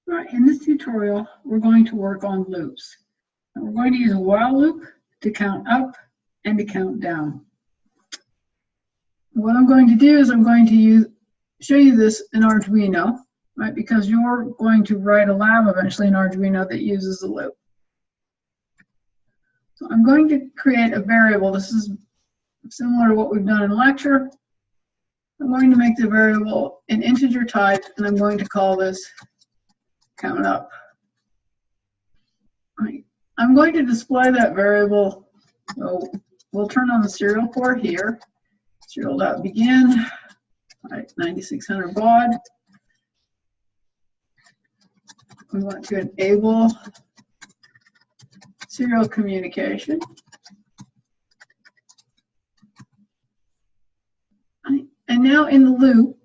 All right, in this tutorial, we're going to work on loops. And we're going to use a while loop to count up and to count down. What I'm going to do is I'm going to show you this in Arduino, right? Because you're going to write a lab eventually in Arduino that uses a loop. So I'm going to create a variable. This is similar to what we've done in lecture. I'm going to make the variable an integer type, and I'm going to call this count up. Right. I'm going to display that variable. So we'll turn on the serial port here. Serial.begin, right, 9600 baud. We want to enable serial communication. Right. And now in the loop,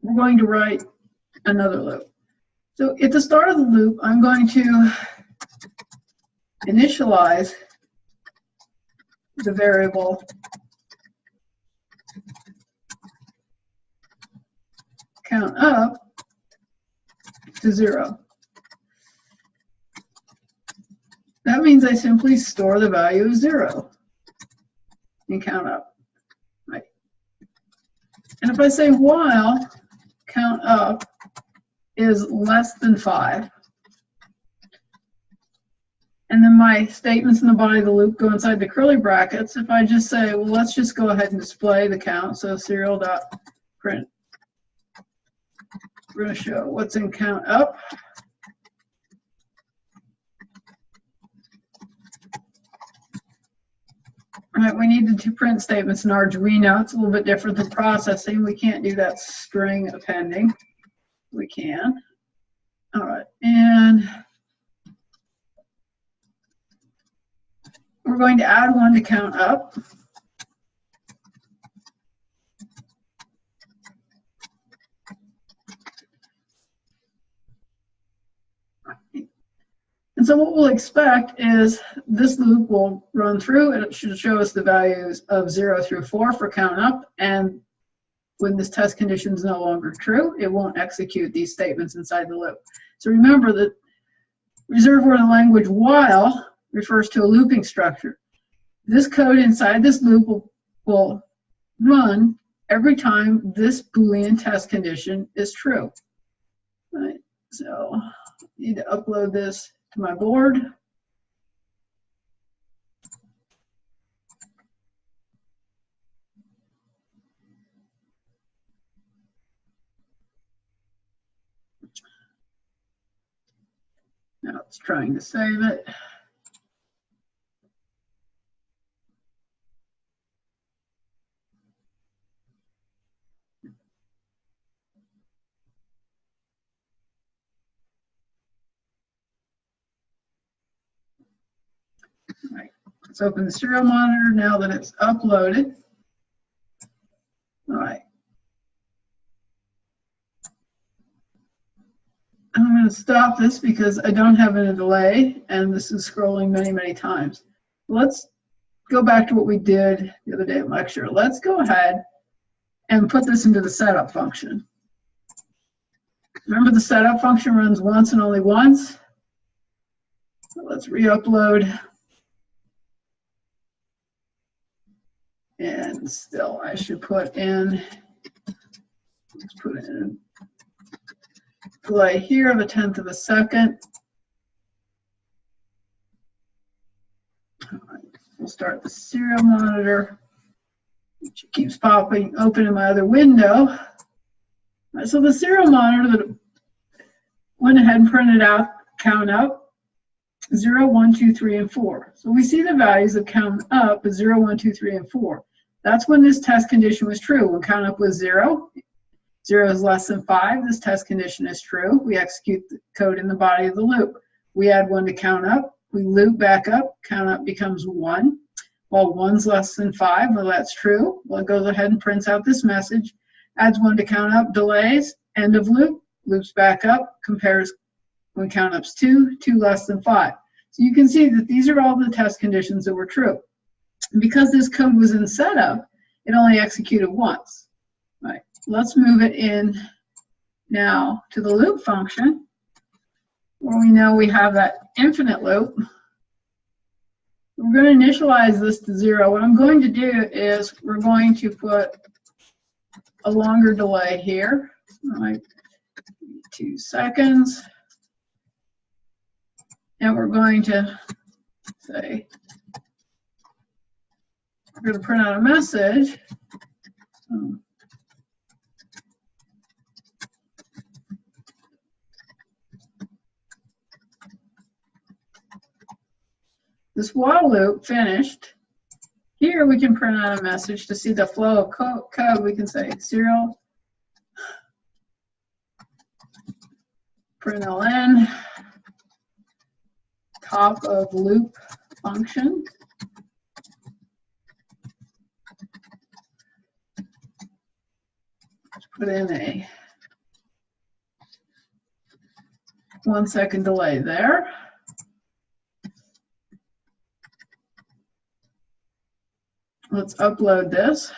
we're going to write another loop. So at the start of the loop, I'm going to initialize the variable count up to 0. That means I simply store the value of 0 and count up. Right. And if I say while count up is less than 5, and then my statements in the body of the loop go inside the curly brackets, if I just say, well, let's just go ahead and display the count, so serial.print, we're going to show what's in count up. All right, we needed to print statements in Arduino. It's a little bit different than processing. We can't do that string appending. We can. All right, and we're going to add 1 to count up. And so what we'll expect is this loop will run through, and it should show us the values of 0 through 4 for count up. And when this test condition is no longer true, it won't execute these statements inside the loop. So remember that reserved word language while refers to a looping structure. This code inside this loop will run every time this Boolean test condition is true. Right. So I need to upload this to my board. Now it's trying to save it. All right, let's open the serial monitor now that it's uploaded. All right. I'm going to stop this because I don't have any delay, and this is scrolling many, many times. Let's go back to what we did the other day in lecture. Let's go ahead and put this into the setup function. Remember, the setup function runs once and only once. So let's re-upload. And still, I should put in, let's put in delay here of 1/10 of a second. All right, we'll start the serial monitor, which keeps popping open in my other window. All right, so the serial monitor that went ahead and printed out count up 0, 1, 2, 3, and 4. So we see the values of count up as 0, 1, 2, 3, and 4. That's when this test condition was true. When count up was 0, 0 is less than 5, this test condition is true. We execute the code in the body of the loop. We add 1 to count up. We loop back up. Count up becomes 1. Well, 1's less than 5. Well, that's true. Well, it goes ahead and prints out this message. Adds 1 to count up, delays, end of loop, loops back up, compares when count up's 2, 2 less than 5. So you can see that these are all the test conditions that were true. And because this code was in setup, it only executed once. Right. Let's move it in now to the loop function. where we know we have that infinite loop. We're going to initialize this to 0. What I'm going to do is we're going to put a longer delay here, like 2 seconds. And we're going to say, we're going to print out a message. This while loop finished. Here we can print out a message to see the flow of code. We can say serial println top of loop function. Let's put in a 1 second delay there. Let's upload this.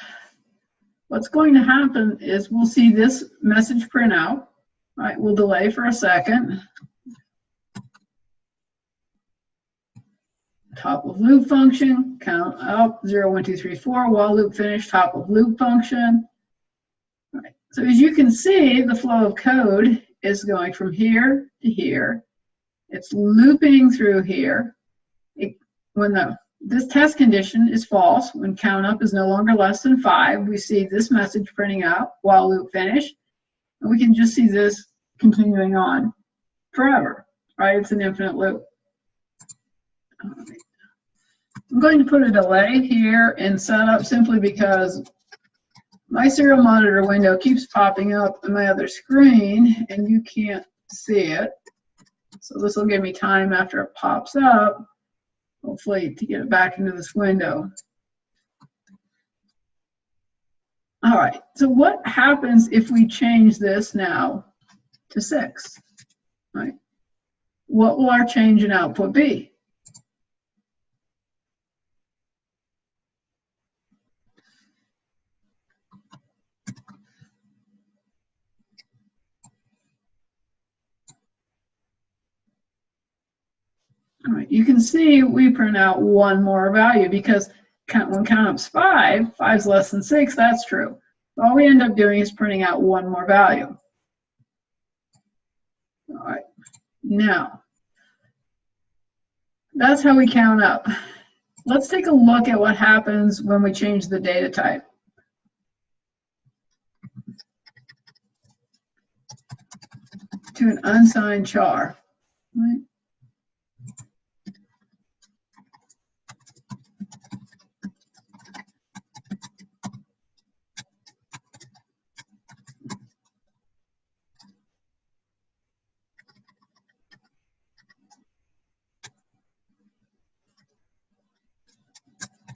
What's going to happen is we'll see this message print out. Right, we'll delay for a second. Top of loop function, count up 0, 1, 2, 3, 4. While loop finish, top of loop function. Right. So as you can see, the flow of code is going from here to here. It's looping through here. When this test condition is false, when count up is no longer less than 5, we see this message printing out while loop finish. And we can just see this continuing on forever, right? It's an infinite loop. I'm going to put a delay here in setup simply because my serial monitor window keeps popping up on my other screen and you can't see it. So this will give me time after it pops up, hopefully, to get it back into this window. All right, so what happens if we change this now to 6? Right? What will our change in output be? All right, you can see we print out one more value because when count up's 5, 5 is less than 6, that's true. All we end up doing is printing out one more value. All right, now, that's how we count up. Let's take a look at what happens when we change the data type. To an unsigned char. Right?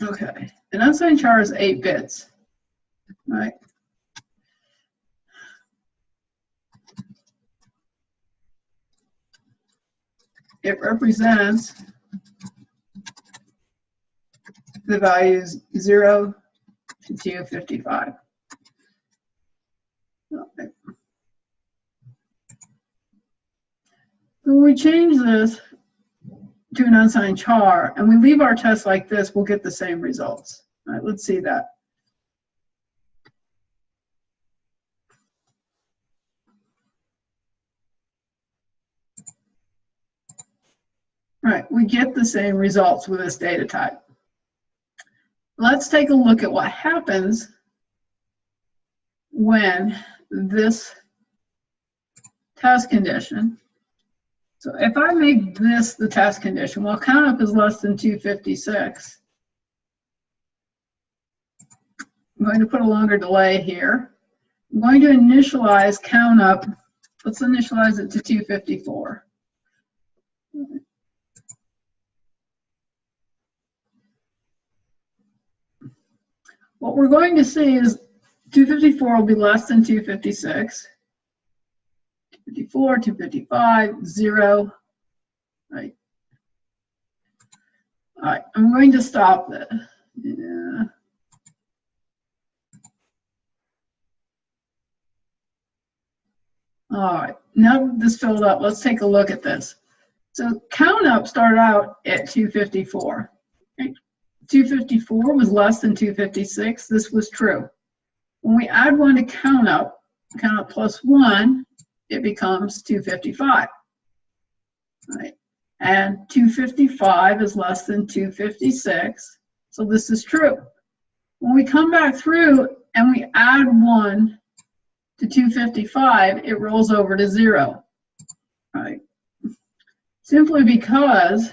Okay, an unsigned char is 8 bits, right? It represents the values 0 to 255. Okay. So when we change this to an unsigned char and we leave our test like this, we'll get the same results. All right, let's see that. Right, we get the same results with this data type. Let's take a look at what happens when this test condition. So if I make this the test condition, well, count up is less than 256. I'm going to put a longer delay here. I'm going to initialize count up. Let's initialize it to 254. What we're going to see is 254 will be less than 256. 254, 255, 0. Right. All right, I'm going to stop that. Yeah. All right, now this filled up, let's take a look at this. So count up started out at 254. Okay. 254 was less than 256. This was true. When we add 1 to count up plus 1, it becomes 255. Right? And 255 is less than 256. So this is true. When we come back through and we add 1 to 255, it rolls over to 0. Right? Simply because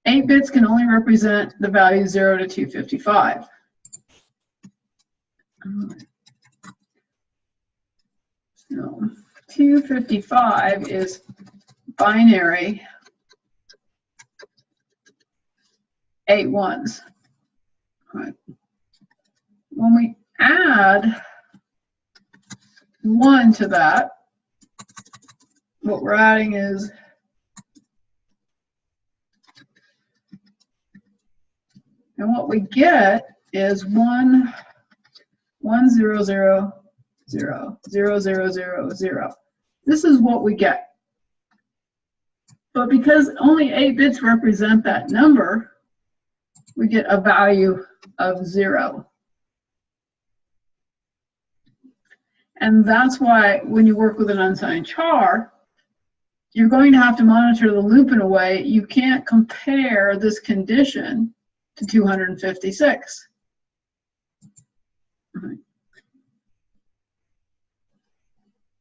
8 bits can only represent the value 0 to 255. So 255 is binary 8 ones. Right. When we add 1 to that, what we're adding is and what we get is 1 1 0 0 0 0 0 0 0. This is what we get. But because only 8 bits represent that number, we get a value of 0. And that's why when you work with an unsigned char, you're going to have to monitor the loop in a way you can't compare this condition to 256.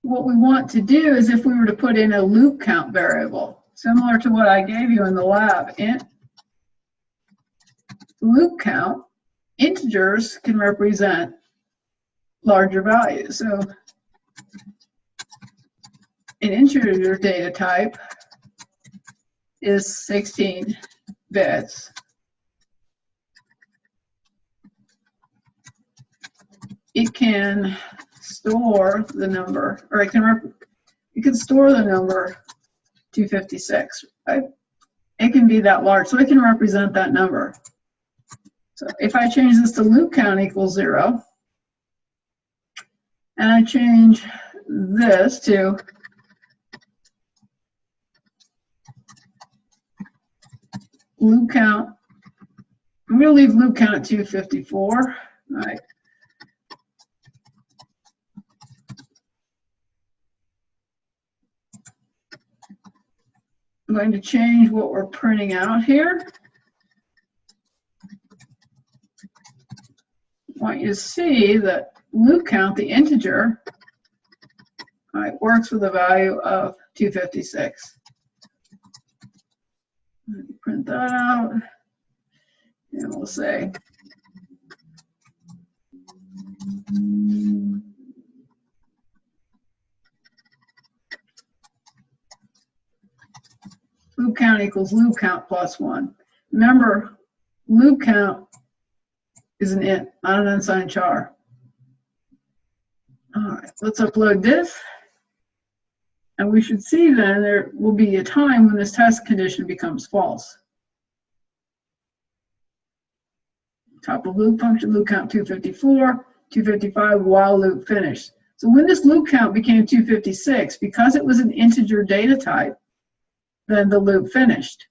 What we want to do is if we were to put in a loop count variable, similar to what I gave you in the lab, int loop count, integers can represent larger values. So an integer data type is 16 bits. It can store the number, or it can store the number 256, right? It can be that large, so it can represent that number. So if I change this to loop count equals 0, and I change this to loop count, I'm going to leave loop count at 254, all right? I'm going to change what we're printing out here. I want you to see that loop count, the integer, works with a value of 256. Print that out, and we'll say loop count equals loop count plus 1. Remember, loop count is an int, not an unsigned char. All right, let's upload this. And we should see then there will be a time when this test condition becomes false. Top of loop function, loop count 254, 255, while loop finished. So when this loop count became 256, because it was an integer data type, then the loop finished.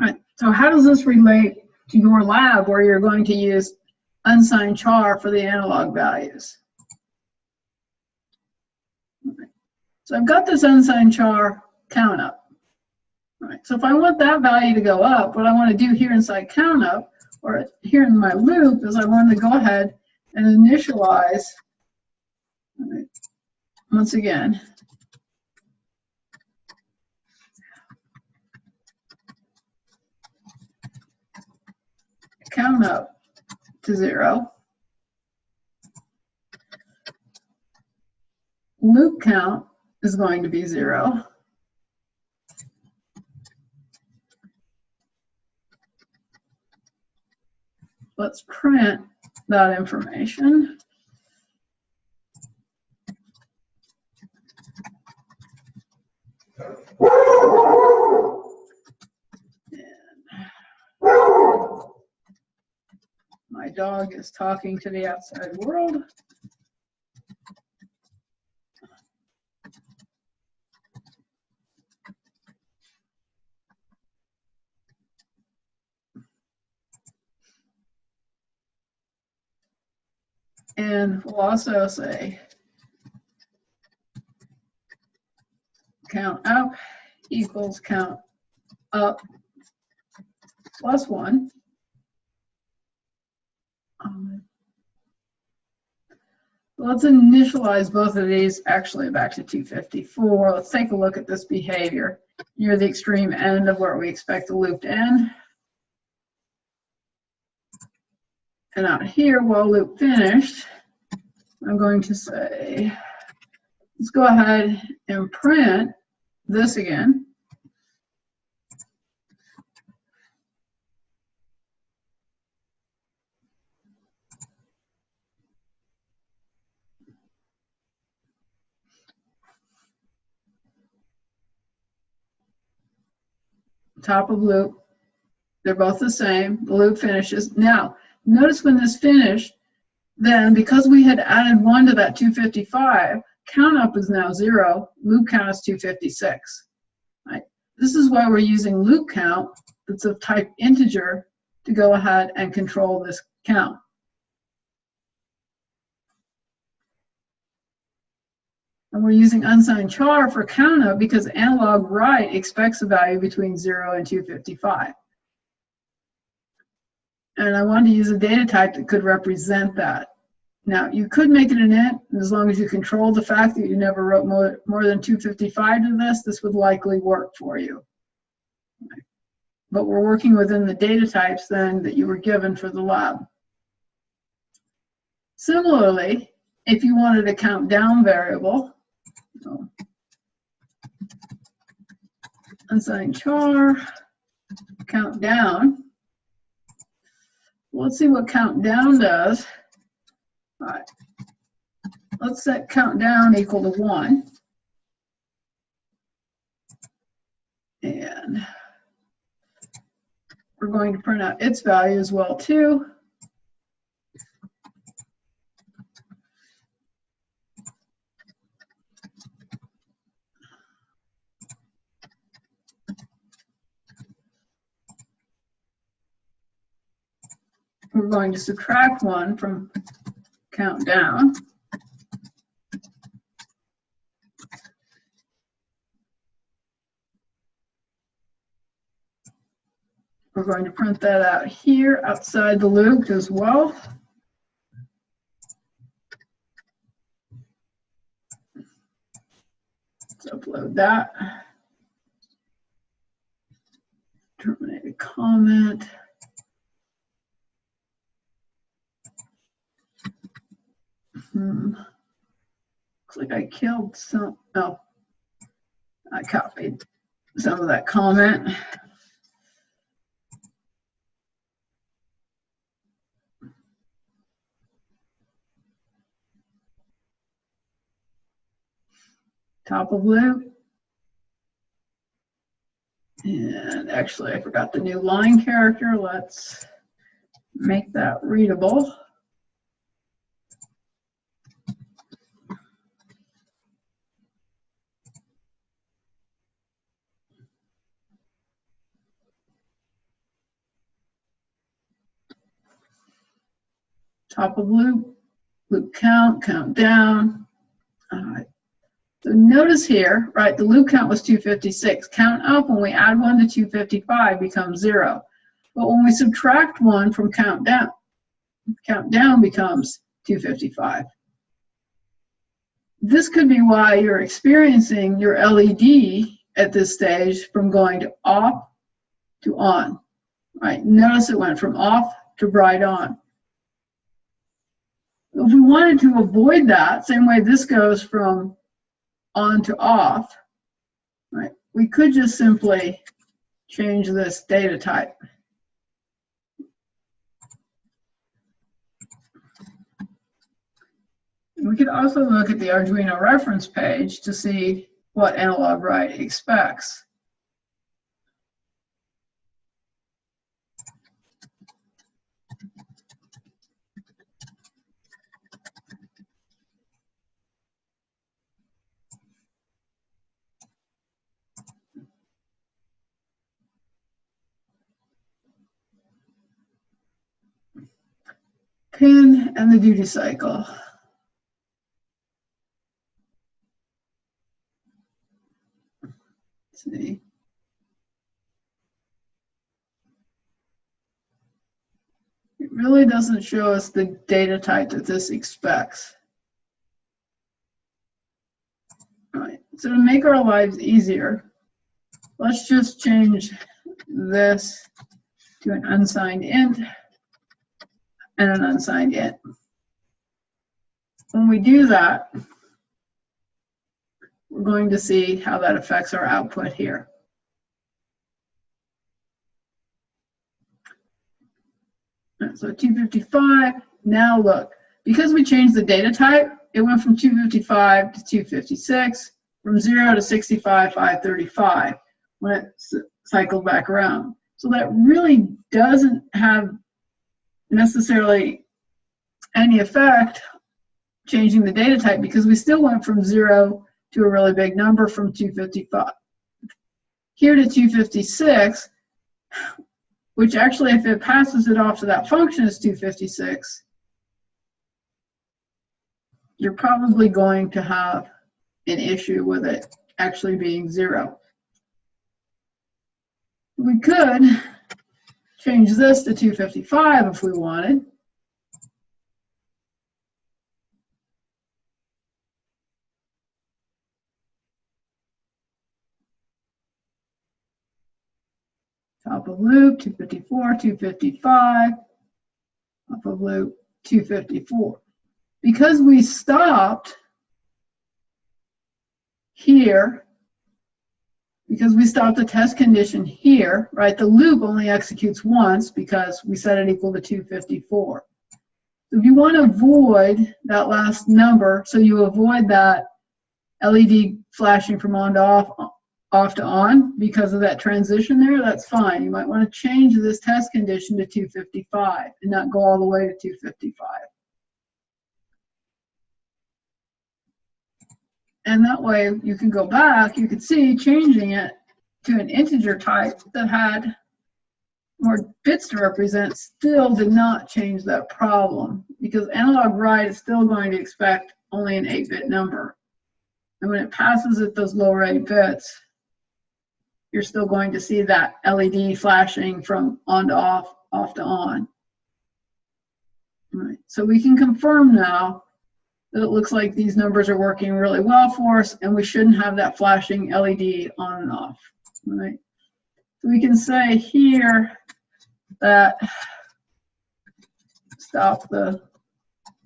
All right, so how does this relate to your lab where you're going to use unsigned char for the analog values? So I've got this unsigned char count up. All right, so if I want that value to go up, what I want to do here inside count up, or here in my loop, is I want to go ahead and initialize, right, once again, count up to 0. Loop count is going to be 0. Let's print that information. My dog is talking to the outside world. then we'll also say count up equals count up plus 1. Let's initialize both of these actually back to 254. Let's take a look at this behavior near the extreme end of where we expect the loop to end. And out here, while loop finished, I'm going to say, let's go ahead and print this again. Top of loop. They're both the same. The loop finishes. Now, notice when this finished, then because we had added 1 to that 255, count up is now 0. Loop count is 256. Right? This is why we're using loop count that's of type integer to go ahead and control this count. And we're using unsigned char for count up because analog write expects a value between 0 and 255. And I wanted to use a data type that could represent that. Now, you could make it an int, and as long as you control the fact that you never wrote more than 255 to this would likely work for you. But we're working within the data types then that you were given for the lab. Similarly, if you wanted a count down variable, so unsigned char, count down. Let's see what count down does. All right. Let's set count down equal to 1. And we're going to print out its value as well too. We're going to subtract 1 from count down. We're going to print that out here outside the loop as well. Let's upload that. Terminate a comment. Looks like I killed some. Oh, I copied some of that comment. Top of loop. And actually, I forgot the new line character. Let's make that readable. Top of loop, loop count, count down. All right. So notice here, right, the loop count was 256. Count up, when we add 1 to 255, becomes 0. But when we subtract 1 from count down becomes 255. This could be why you're experiencing your LED at this stage from going to off to on. Right? Notice it went from off to bright on. If we wanted to avoid that, same way this goes from on to off, right? We could just simply change this data type. We could also look at the Arduino reference page to see what analog write expects. Pin and the duty cycle. see. It really doesn't show us the data type that this expects. All right, so to make our lives easier, let's just change this to an unsigned int and an unsigned int. When we do that, we're going to see how that affects our output here. So 255, now look, because we changed the data type, it went from 255 to 256, from 0 to 65, 535 when it cycled back around. So that really doesn't have necessarily any effect changing the data type, because we still went from 0 to a really big number from 255. Here to 256, which actually, if it passes it off to that function as 256, you're probably going to have an issue with it actually being 0. We could change this to 255 if we wanted. Top of loop, 254, 255, top of loop, 254. Because we stopped here, because we stopped the test condition here, right, the loop only executes once because we set it equal to 254. So if you want to avoid that last number, so you avoid that LED flashing from on to off to on because of that transition there, that's fine. You might want to change this test condition to 255 and not go all the way to 255. And that way you can go back, you can see changing it to an integer type that had more bits to represent still did not change that problem, because analog write is still going to expect only an 8-bit number. And when it passes it those lower 8 bits, you're still going to see that LED flashing from on to off, off to on. All right, so we can confirm now that it looks like these numbers are working really well for us, and we shouldn't have that flashing LED on and off. All right, so we can say here that stop the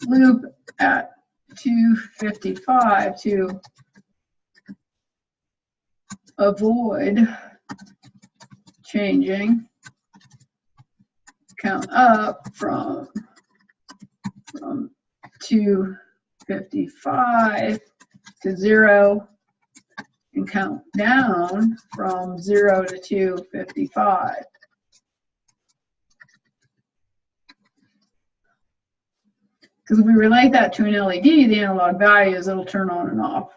loop at 255 to avoid changing count up from 255 to 0 and count down from 0 to 255. Because if we relate that to an LED, the analog values, it'll turn on and off.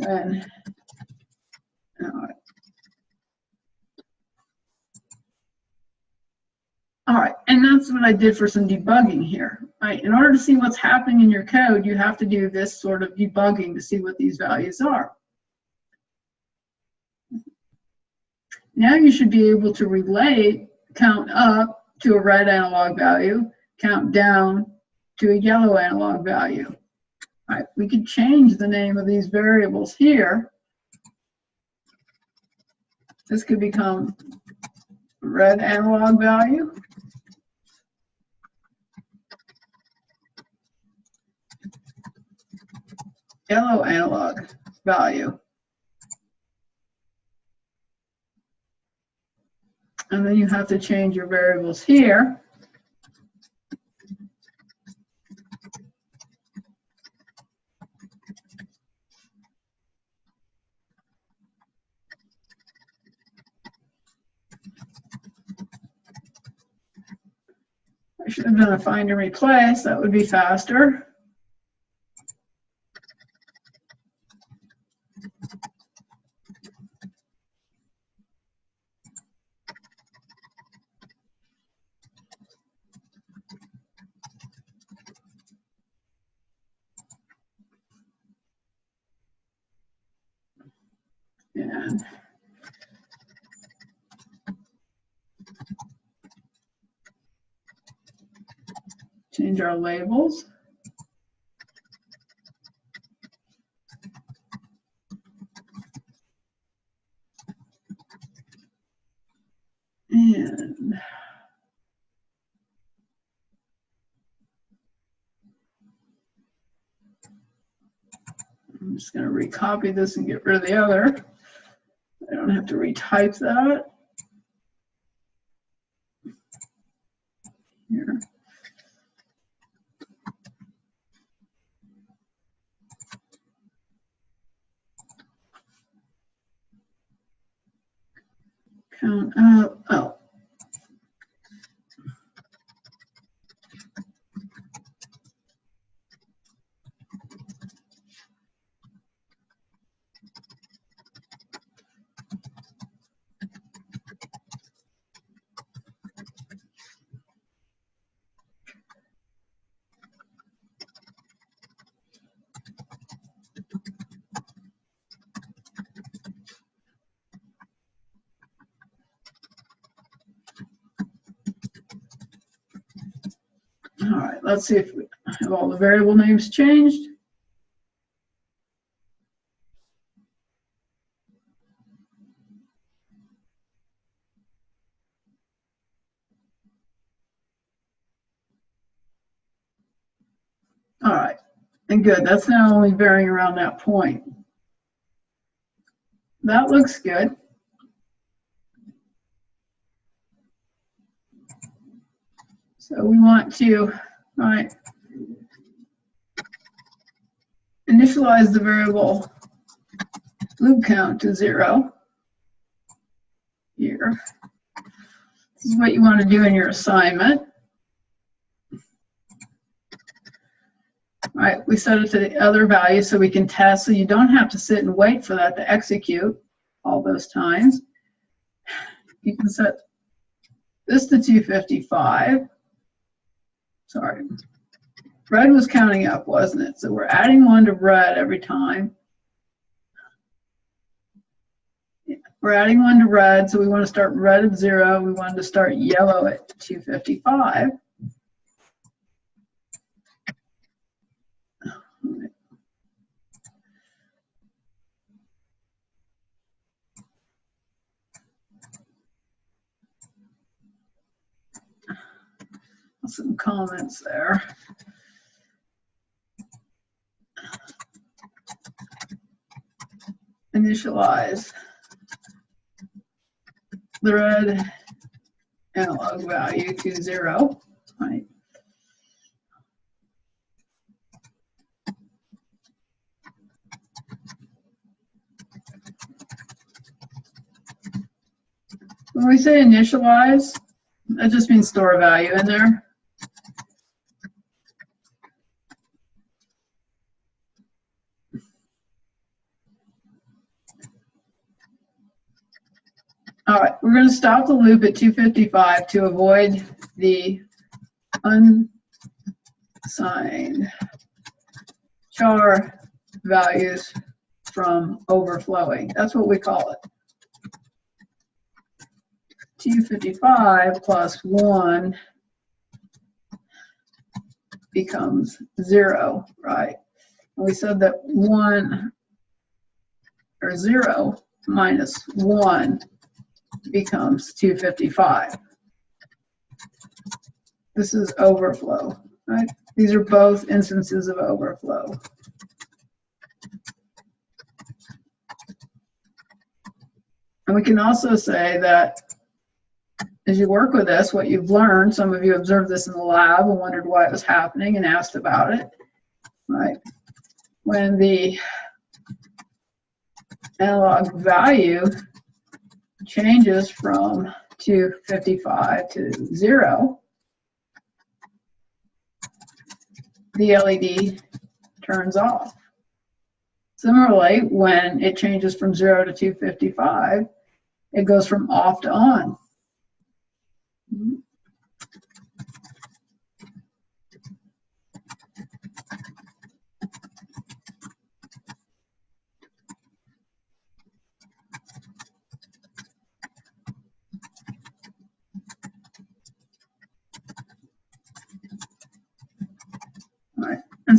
And all right, and that's what I did for some debugging here. Right? In order to see what's happening in your code, you have to do this sort of debugging to see what these values are. Now you should be able to relate count up to a red analog value, count down to a yellow analog value. All right, we could change the name of these variables here. This could become red analog value, yellow analog value. And then you have to change your variables here. I should have done a find and replace. That would be faster. And change our labels. And I'm just going to recopy this and get rid of the other. I don't have to retype that. Here. Count out. Oh. All right, let's see if we have all the variable names changed. All right, and good. That's now only varying around that point. That looks good. So we want to, all right, initialize the variable loop count to 0 here. This is what you want to do in your assignment. All right, we set it to the other value so we can test, so you don't have to sit and wait for that to execute all those times. You can set this to 255. Sorry. Red was counting up, wasn't it? So we're adding 1 to red every time. We're adding 1 to red, so we want to start red at 0. We want to start yellow at 255. Some comments there. Initialize the red analog value to 0, right? When we say initialize, that just means store a value in there. All right, we're going to stop the loop at 255 to avoid the unsigned char values from overflowing. That's what we call it. 255 plus 1 becomes 0, right? And we said that 1 or 0 minus 1 becomes 255. This is overflow, right? These are both instances of overflow. And we can also say that as you work with this, what you've learned, some of you observed this in the lab and wondered why it was happening and asked about it, right? When the analog value changes from 255 to 0, the LED turns off. Similarly, when it changes from 0 to 255, it goes from off to on.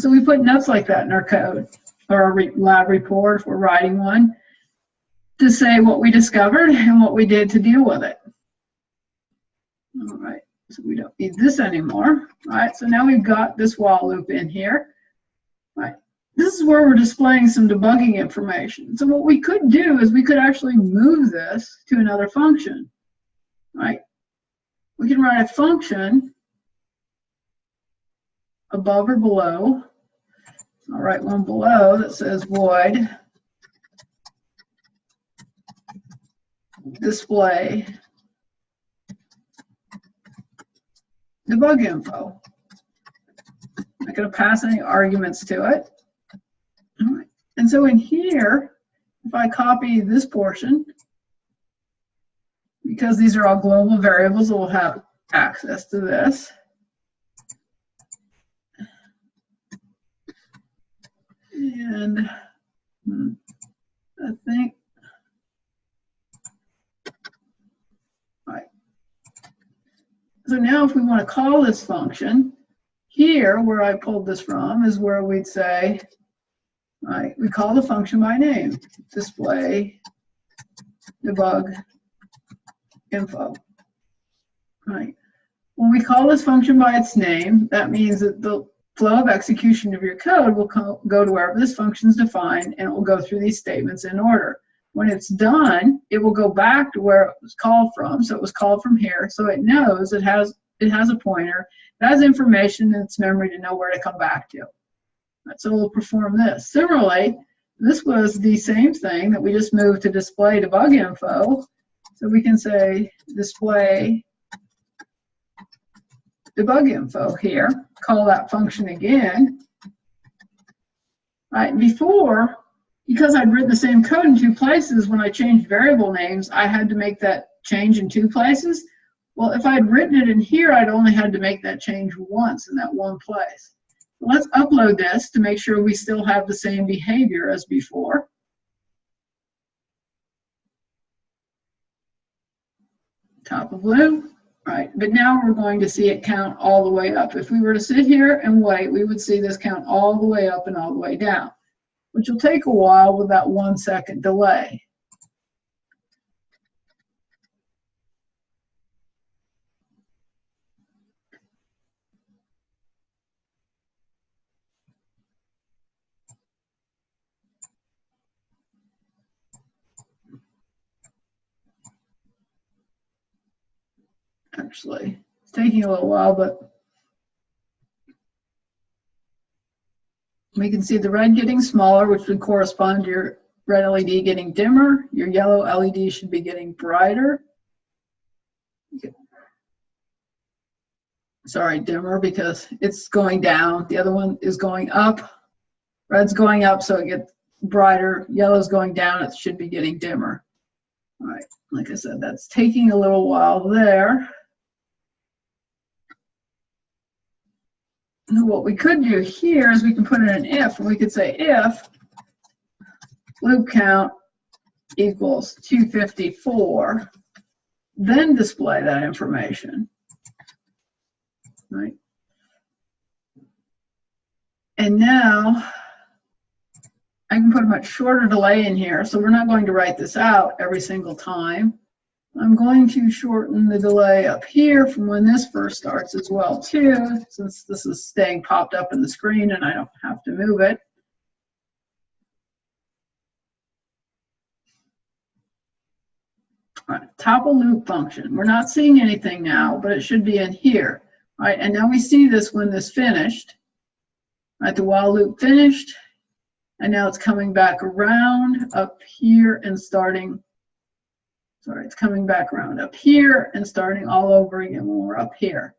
And so we put notes like that in our code or our lab report if we're writing one to say what we discovered and what we did to deal with it. All right, so we don't need this anymore. All right, so now we've got this while loop in here. All right, this is where we're displaying some debugging information. So what we could do is we could actually move this to another function. All right, we can write a function above or below. I'll write one below that says void display debug info. I'm not going to pass any arguments to it. All right. And so in here, if I copy this portion, because these are all global variables, we'll have access to this. And I think, all right. So now if we want to call this function, here where I pulled this from is where we'd say, all right, we call the function by name, display debug info. All right. When we call this function by its name, that means that the flow of execution of your code will go to wherever this function is defined, and it will go through these statements in order. When it's done, it will go back to where it was called from. So it was called from here. So it knows it has a pointer. It has information in its memory to know where to come back to. So we'll perform this. Similarly, this was the same thing that we just moved to display debug info. So we can say display debug info here, call that function again. Right, before, because I'd written the same code in two places, when I changed variable names, I had to make that change in two places. Well, if I'd written it in here, I'd only had to make that change once in that one place. Let's upload this to make sure we still have the same behavior as before. Top of loop. Right, but now we're going to see it count all the way up. If we were to sit here and wait, we would see this count all the way up and all the way down, which will take a while with that 1 second delay. Actually, it's taking a little while, but we can see the red getting smaller, which would correspond to your red LED getting dimmer. Your yellow LED should be getting brighter. Sorry, dimmer, because it's going down. The other one is going up. Red's going up, so it gets brighter. Yellow's going down. It should be getting dimmer. All right, like I said, that's taking a little while there. And what we could do here is we can put in an if, and we could say if loop count equals 254, then display that information. Right? And now I can put a much shorter delay in here, so we're not going to write this out every single time. I'm going to shorten the delay up here from when this first starts as well too, since this is staying popped up in the screen and I don't have to move it. All right, top of loop function. We're not seeing anything now, but it should be in here. All right, and now we see this when this finished. All right, the while loop finished, and now it's coming back around up here and starting. Sorry, it's coming back around up here and starting all over again when we're up here.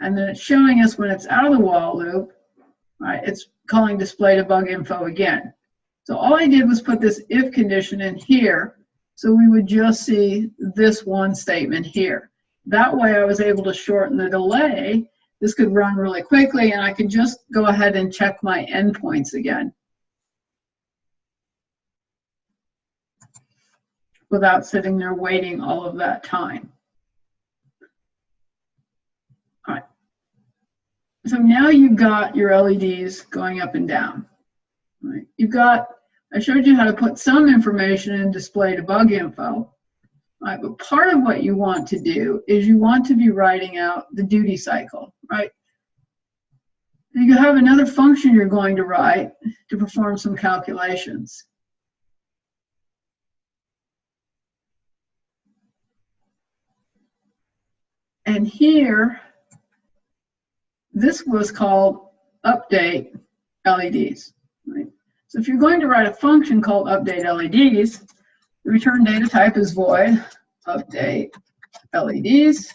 And then it's showing us when it's out of the while loop, right, it's calling display debug info again. So all I did was put this if condition in here, so we would just see this one statement here. That way I was able to shorten the delay. This could run really quickly, and I could just go ahead and check my endpoints again without sitting there waiting all of that time. All right. So now you've got your LEDs going up and down. Right? I showed you how to put some information in display debug info. Right? But part of what you want to do is you want to be writing out the duty cycle, right? You have another function you're going to write to perform some calculations. And here, this was called update LEDs. Right? So if you're going to write a function called update LEDs, the return data type is void update LEDs.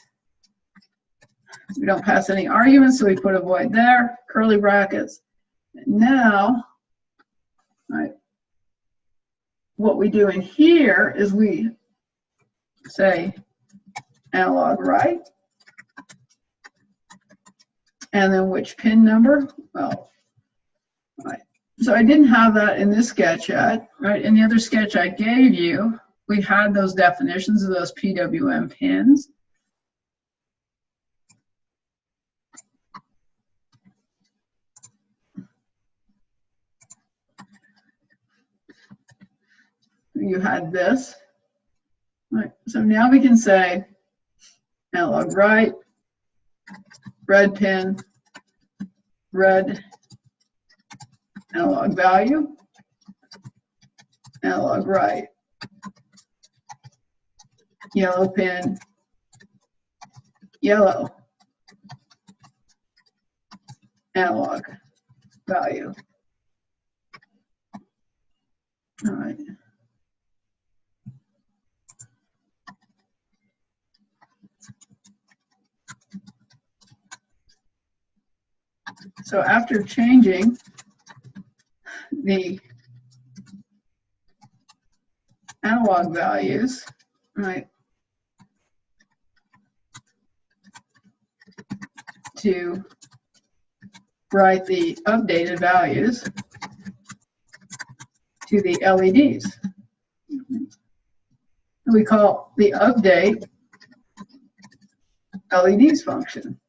We don't pass any arguments, so we put a void there, curly brackets. And now, right, what we do in here is we say analog write, and then which pin number? Well, right. So I didn't have that in this sketch yet, right? In the other sketch I gave you, we had those definitions of those PWM pins. You had this. Right. So now we can say analog write, red pin, red analog value, analog write, yellow pin, yellow analog value. All right. So after changing the analog values, right, to write the updated values to the LEDs. We call the update LEDs function.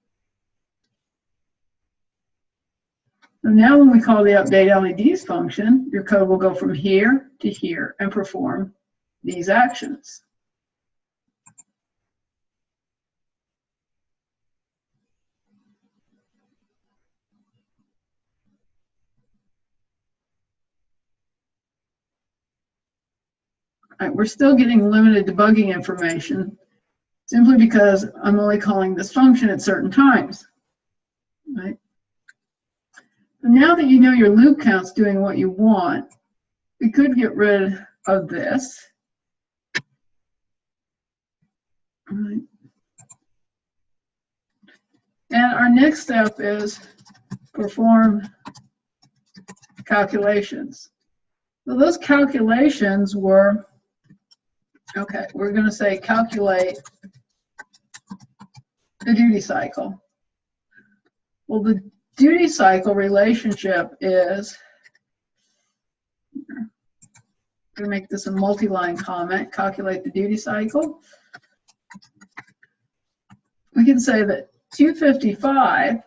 So now when we call the update LEDs function, your code will go from here to here and perform these actions. All right, we're still getting limited debugging information simply because I'm only calling this function at certain times. Right? So now that you know your loop count's doing what you want, we could get rid of this. All right. And our next step is perform calculations. So those calculations were, okay, we're going to say calculate the duty cycle. Well, the duty cycle relationship is, I'm going to make this a multi-line comment, calculate the duty cycle. We can say that 255,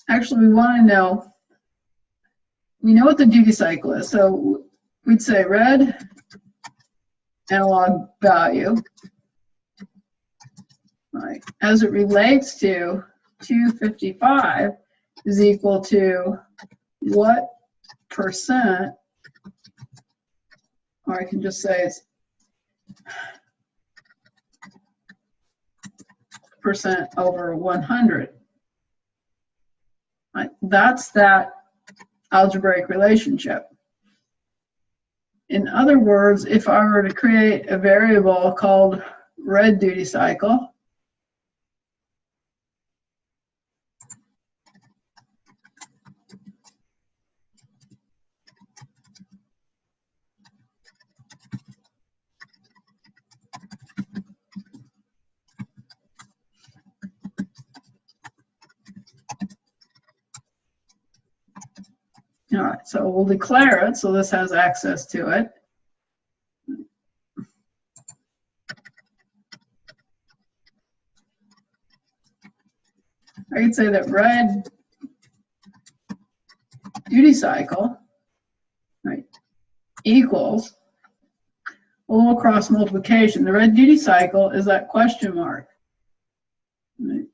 actually we want to know, we know what the duty cycle is, so we'd say red analog value, right, as it relates to 255 is equal to what percent, or I can just say it's percent over 100. Right? That's that algebraic relationship. In other words, if I were to create a variable called red duty cycle, all right, so we'll declare it, so this has access to it. could say that red duty cycle, right, equals, well, we'll cross multiplication. The red duty cycle is that question mark. Right?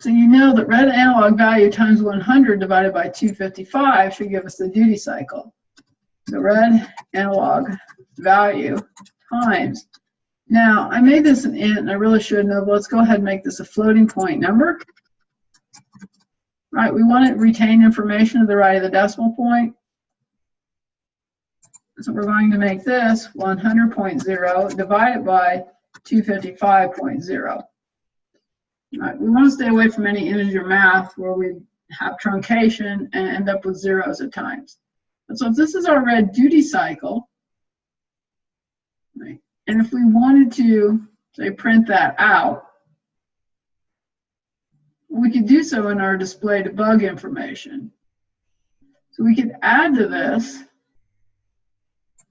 So you know that red analog value times 100 divided by 255 should give us the duty cycle. The red analog value times. Now, I made this an int, and I really shouldn't have. Let's go ahead and make this a floating point number. Right, we want to retain information to the right of the decimal point. So we're going to make this 100.0 divided by 255.0. Right, we want to stay away from any integer math where we have truncation and end up with zeros at times. And so if this is our red duty cycle, right, and if we wanted to, say, print that out, we could do so in our display debug information. So we could add to this,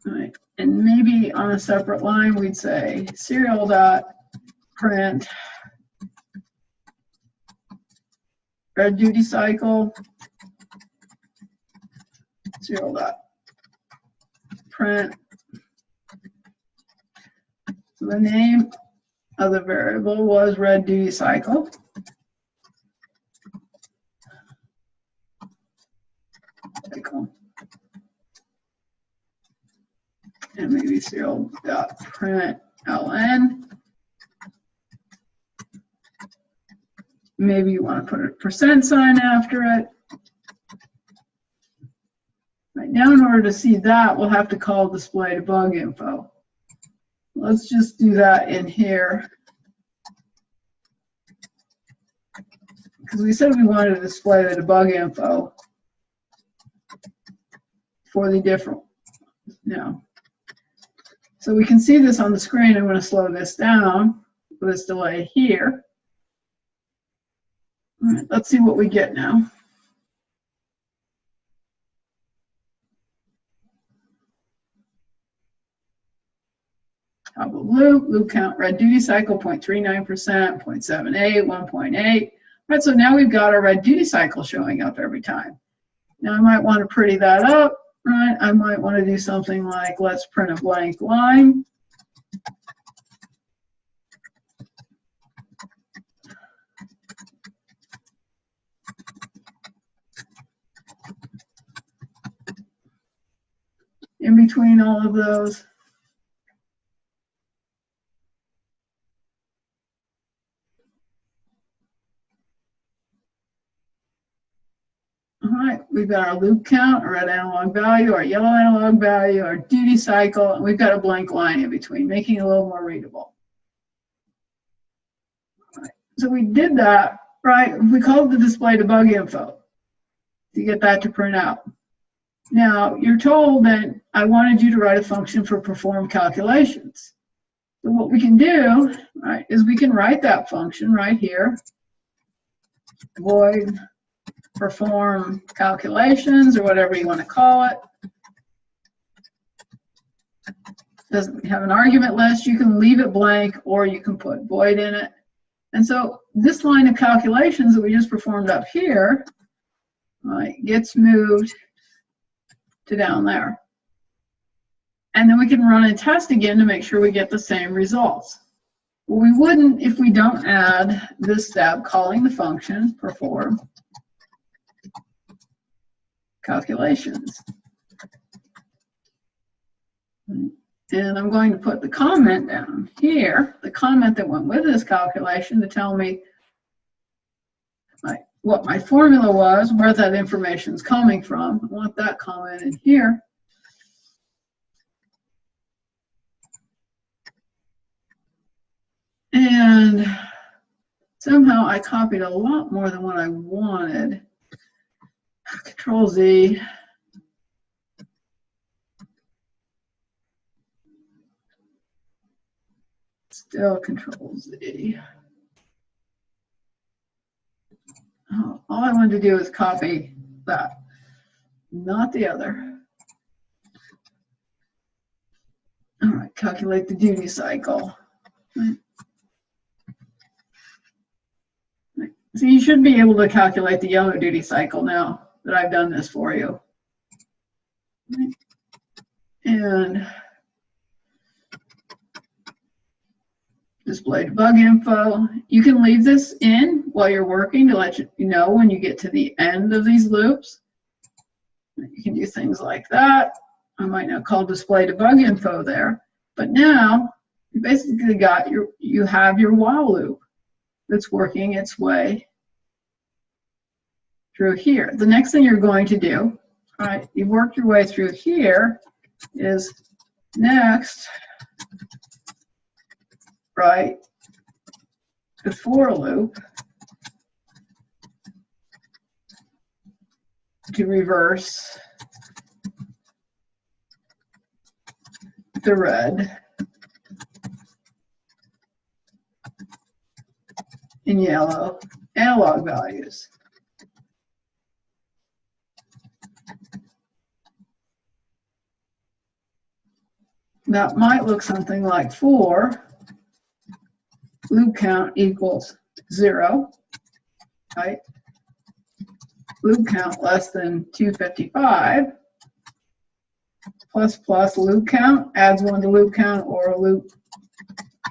right, and maybe on a separate line we'd say serial.print red duty cycle, serial.print. So the name of the variable was red duty cycle. And maybe serial.print ln. Maybe you want to put a % sign after it. Right, now in order to see that, we'll have to call display debug info. Let's just do that in here. Because we said we wanted to display the debug info for the different, no. So we can see this on the screen. I'm going to slow this down with this delay here. All right, let's see what we get now. Top of loop count, red duty cycle, 0.39%, 0.78, 1.8. Right, so now we've got our red duty cycle showing up every time. Now I might want to pretty that up, right? I might want to do something like, let's print a blank line. In between all of those. All right, we've got our loop count, our red analog value, our yellow analog value, our duty cycle, and we've got a blank line in between, making it a little more readable. All right, so we did that, right? We called the display debug info to get that to print out. Now, you're told that I wanted you to write a function for perform calculations. So what we can do, right, is we can write that function right here, void perform calculations, or whatever you want to call it. Doesn't have an argument list. You can leave it blank, or you can put void in it. And so this line of calculations that we just performed up here, right, gets moved to down there. And then we can run a test again to make sure we get the same results. Well, we wouldn't if we don't add this step, calling the function perform calculations. And I'm going to put the comment down here, the comment that went with this calculation, to tell me what my formula was, where that information is coming from. I want that comment in here. And somehow I copied a lot more than what I wanted. Control Z. Still Control Z. Oh, all I wanted to do is copy that, not the other. All right, calculate the duty cycle. Right. So you should be able to calculate the yellow duty cycle now that I've done this for you. And display debug info. You can leave this in while you're working to let you know when you get to the end of these loops. You can do things like that. I might not call display debug info there, but now you basically got you have your while loop that's working its way through here. The next thing you're going to do, all right, you've worked your way through here, is next write the for loop to reverse the red and yellow analog values. That might look something like for loop count equals 0, right? Loop count less than 255 plus loop count adds 1 to loop count, or loop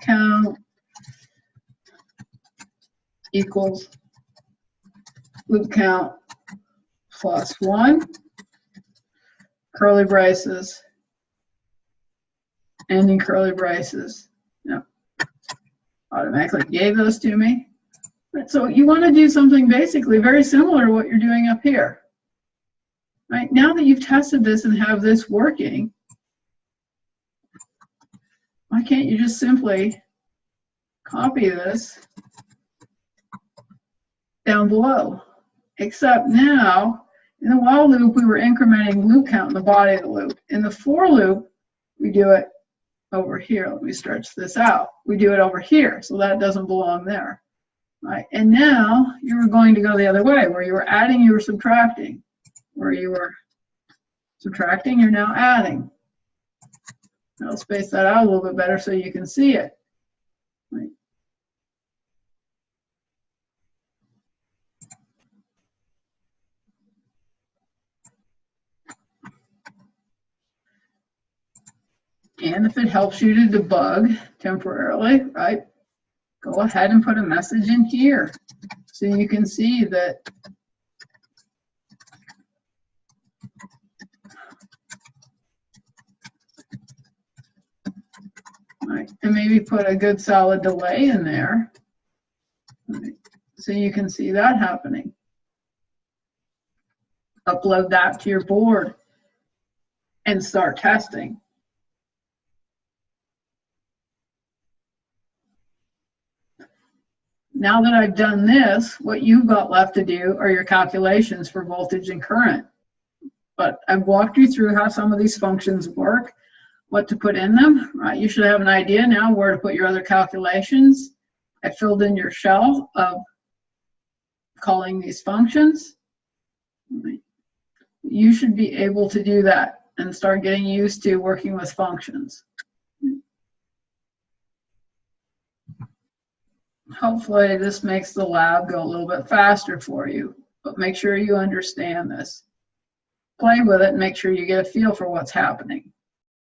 count equals loop count plus 1, curly braces, ending curly braces. No, automatically gave those to me. So you want to do something basically very similar to what you're doing up here. Right? Now that you've tested this and have this working, why can't you just simply copy this down below? Except now, in the while loop, we were incrementing loop count in the body of the loop. In the for loop, we do it over here. Let me stretch this out. We do it over here, so that doesn't belong there. Right? And now you were going to go the other way, where you were adding, you were subtracting. Where you were subtracting, you're now adding. I'll space that out a little bit better so you can see it. Right. And if it helps you to debug temporarily, right, go ahead and put a message in here so you can see that right, and maybe put a good solid delay in there, right, so you can see that happening. Upload that to your board and start testing. Now that I've done this, what you've got left to do are your calculations for voltage and current. But I've walked you through how some of these functions work, what to put in them, right? You should have an idea now where to put your other calculations. I filled in your shell of calling these functions. You should be able to do that and start getting used to working with functions. Hopefully this makes the lab go a little bit faster for you, but make sure you understand this. Play with it and make sure you get a feel for what's happening.